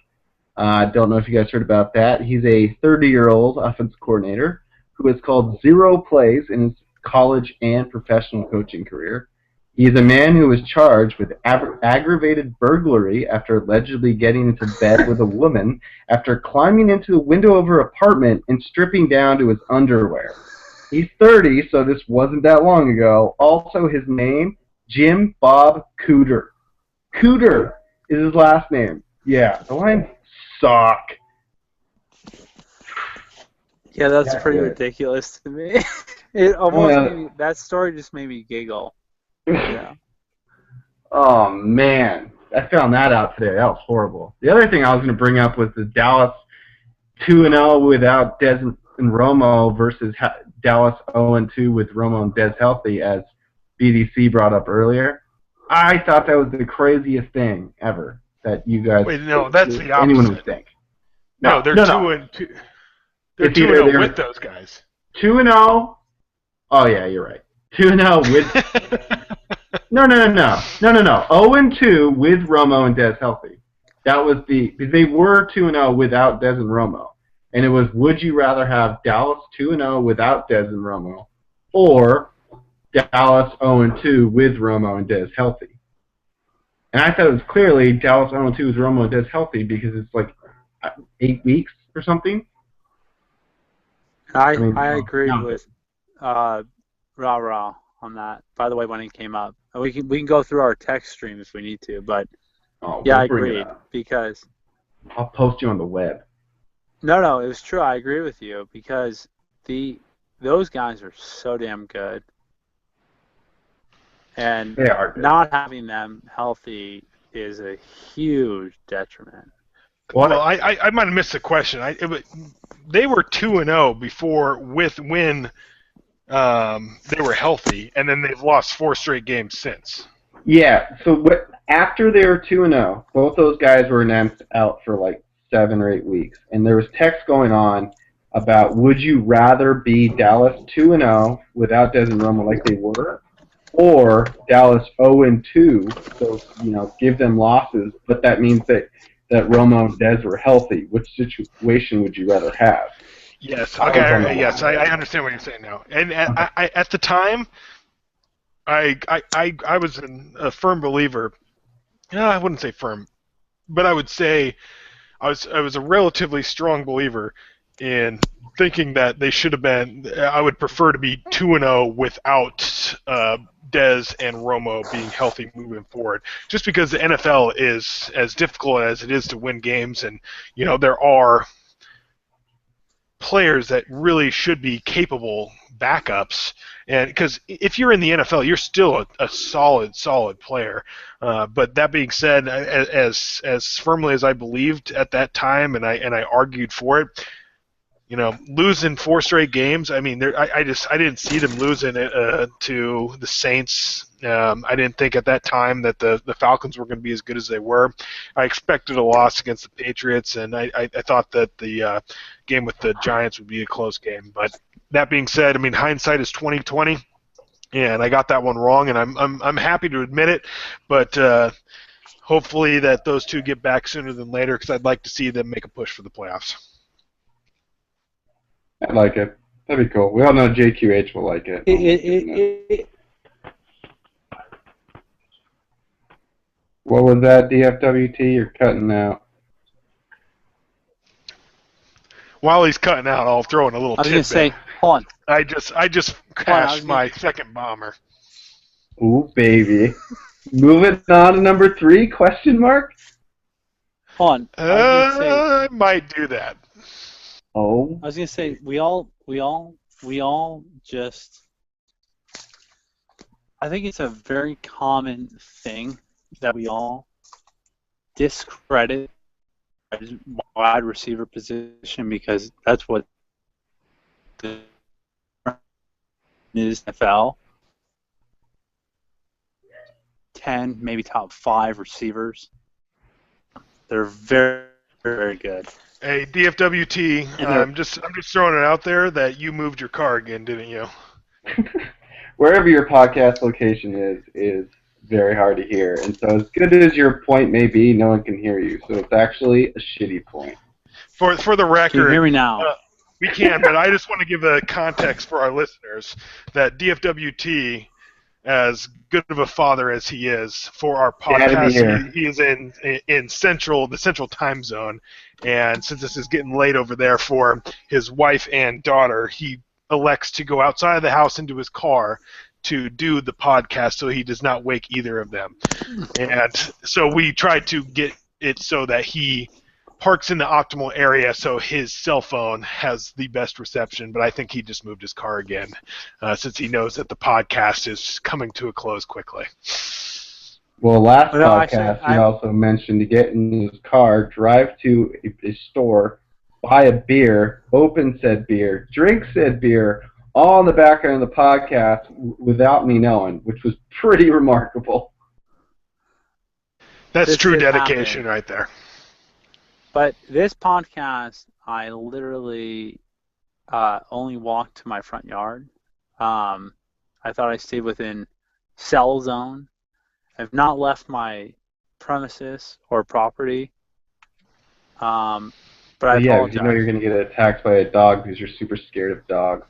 I don't know if you guys heard about that. He's a 30-year-old offensive coordinator who has called 0 plays in his college and professional coaching career. He is a man who was charged with aggravated burglary after allegedly getting into bed with a woman after climbing into the window of her apartment and stripping down to his underwear. He's 30, so this wasn't that long ago. Also, his name, Jim Bob Cooter. Cooter is his last name. Yeah, the Lions suck. Yeah, that's pretty ridiculous to me. It almost made me, that story just made me giggle. Yeah. Oh, man. I found that out today. That was horrible. The other thing I was going to bring up was the Dallas 2-0 without Dez and Romo versus Dallas 0-2 with Romo and Dez healthy, as BDC brought up earlier. I thought that was the craziest thing ever that you guys... Wait, no, that's the opposite. Anyone would think. No, they're 2-2. They're 2-0 with those guys. 2-0. Oh, yeah, you're right. 2-0 with... No. 0-2 with Romo and Dez healthy. That was they were 2-0 without Dez and Romo. And it was, would you rather have Dallas 2-0 without Dez and Romo or Dallas 0-2 with Romo and Dez healthy? And I thought it was clearly Dallas 0-2 with Romo and Dez healthy because it's like 8 weeks or something. I agreed with Ra on that. By the way, when it came up, we can go through our text stream if we need to, but yeah, I agreed because I'll post you on the web. No, it was true. I agree with you because those guys are so damn good, and they are good. Not having them healthy is a huge detriment. Well, I might have missed the question. They were 2-0 before when they were healthy, and then they've lost 4 straight games since. Yeah, so after they were 2-0, both those guys were announced out for like 7 or 8 weeks, and there was text going on about would you rather be Dallas 2-0 without Dez and Romo like they were, or Dallas 0-2, so give them losses, but that means that Romo and Dez were healthy. Which situation would you rather have? Yes. Okay. Yes, I understand what you're saying now. And at the time, I was a firm believer. I wouldn't say firm, but I would say I was a relatively strong believer in thinking that they should have been. I would prefer to be 2-0 without Dez and Romo being healthy moving forward, just because the NFL is as difficult as it is to win games, and there are players that really should be capable backups, and because if you're in the NFL, you're still a solid player. But that being said, as firmly as I believed at that time, and I argued for it, losing 4 straight games. I mean, I didn't see them losing it to the Saints. I didn't think at that time that the Falcons were going to be as good as they were. I expected a loss against the Patriots, and I thought that the game with the Giants would be a close game. But that being said, I mean, hindsight is 20/20, and I got that one wrong, and I'm happy to admit it. But hopefully that those two get back sooner than later, because I'd like to see them make a push for the playoffs. I like it. That'd be cool. We all know JQH will like it. What was that, DFWT? You're cutting out. While he's cutting out, I'll throw in a little tidbit. I was going to say, hold on. I just crashed my second bomber. Ooh, baby. Moving on to number 3, question mark? Hold on. I might do that. Oh. I was going to say, we all we all just, I think it's a very common thing that we all discredit the wide receiver position because that's what the is NFL. 10, maybe top 5 receivers. They're very, very good. Hey, DFWT, I'm just throwing it out there that you moved your car again, didn't you? Wherever your podcast location is very hard to hear. And so as good as your point may be, no one can hear you. So it's actually a shitty point. For the record, can you hear me now? We can, but I just want to give a context for our listeners that DFWT, as good of a father as he is for our podcast, he is in the central time zone, and since this is getting late over there for his wife and daughter, he elects to go outside of the house into his car to do the podcast so he does not wake either of them. And so we try to get it so that he parks in the optimal area so his cell phone has the best reception, but I think he just moved his car again since he knows that the podcast is coming to a close quickly. Well, podcast he also mentioned to get in his car, drive to a store, buy a beer, open said beer, drink said beer, all in the background of the podcast without me knowing, which was pretty remarkable. That's true dedication right there. But this podcast, I literally only walked to my front yard. I thought I stayed within cell zone. I've not left my premises or property. But I apologize. You know you're going to get attacked by a dog because you're super scared of dogs.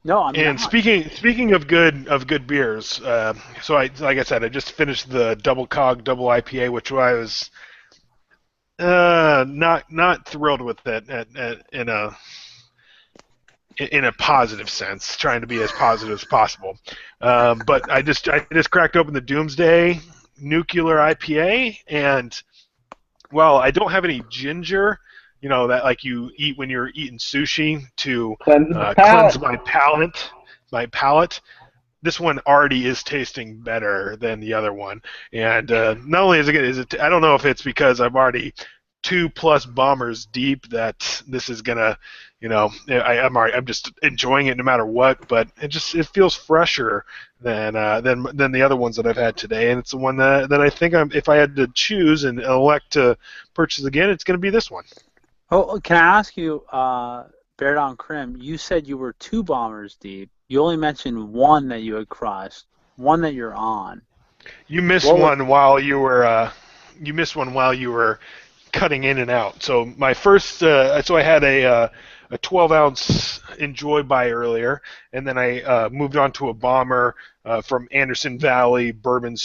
No, I'm not. Speaking of good beers, so like I said, I just finished the Double Cog Double IPA, which I was not thrilled with it in a positive sense, trying to be as positive as possible. But I just cracked open the Doomsday Nuclear IPA, and well, I don't have any ginger, you know, that like you eat when you're eating sushi to cleanse my palate. This one already is tasting better than the other one, and not only is it I don't know if it's because I'm already 2+ bombers deep that this is gonna, you know, I'm just enjoying it no matter what, but it feels fresher than the other ones that I've had today, and it's the one that I think if I had to choose and elect to purchase again, it's gonna be this one. Oh, can I ask you, Bear Down Crim, you said you were 2 bombers deep. You only mentioned one that you had crushed, one that you're on. You missed one while you were cutting in and out. So my first, so I had a 12-ounce Enjoy by earlier, and then I moved on to a bomber from Anderson Valley Bourbon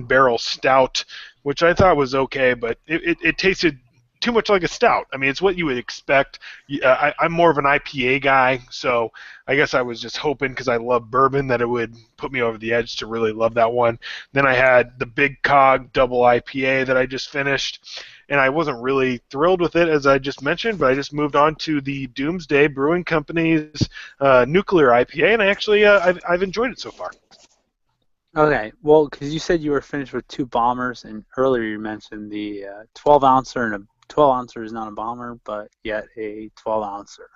Barrel Stout, which I thought was okay, but it tasted too much like a stout. I mean, it's what you would expect. I'm more of an IPA guy, so I guess I was just hoping, because I love bourbon, that it would put me over the edge to really love that one. Then I had the Big Cog Double IPA that I just finished, and I wasn't really thrilled with it, as I just mentioned, but I just moved on to the Doomsday Brewing Company's Nuclear IPA, and I actually I've enjoyed it so far. Okay, well, because you said you were finished with 2 bombers, and earlier you mentioned the 12-ouncer, and a 12-ouncer is not a bomber, but yet a 12-ouncer.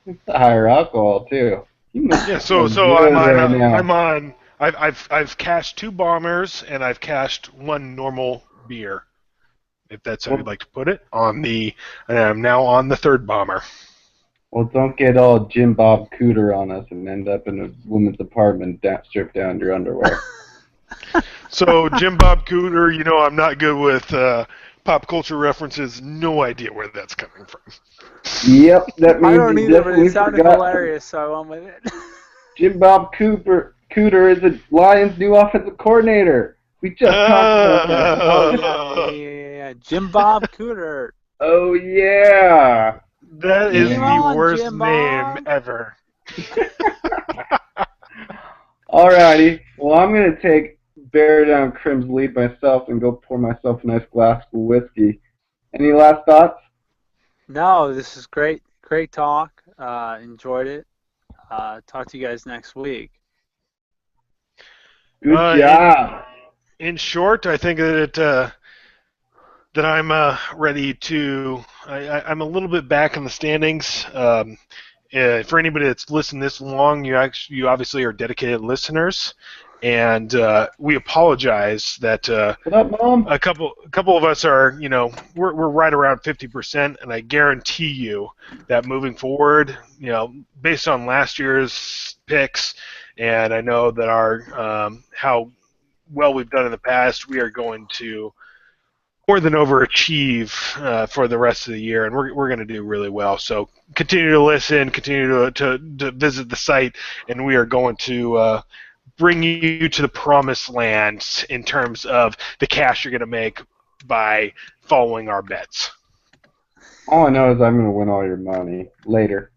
It's the higher alcohol too. Yeah, so I've cashed 2 bombers and I've cashed 1 normal beer, if that's how you'd like to put it. And I'm now on the 3rd bomber. Well, don't get all Jim Bob Cooter on us and end up in a woman's apartment stripped down your underwear. So Jim Bob Cooter, you know I'm not good with pop culture references. No idea where that's coming from. Yep, that means I don't either, but it sounded hilarious, so I went with it. Jim Bob Cooter is the Lions' new offensive coordinator. We just talked about that. Yeah, Jim Bob Cooter. Oh yeah. That is the worst name ever. Alrighty. Well, I'm going to take Bear Down Crim's lead myself and go pour myself a nice glass of whiskey. Any last thoughts? No, this is great. Great talk. Enjoyed it. Talk to you guys next week. Good job. In short, I think that I'm ready to. I'm a little bit back in the standings. For anybody that's listened this long, you obviously are dedicated listeners, and we apologize that What up, Mom? a couple of us are, we're right around 50%, and I guarantee you that moving forward, based on last year's picks, and I know that our how well we've done in the past, we are going to more than overachieve for the rest of the year, and we're going to do really well. So continue to listen, continue to visit the site, and we are going to bring you to the promised land in terms of the cash you're going to make by following our bets. All I know is I'm going to win all your money later.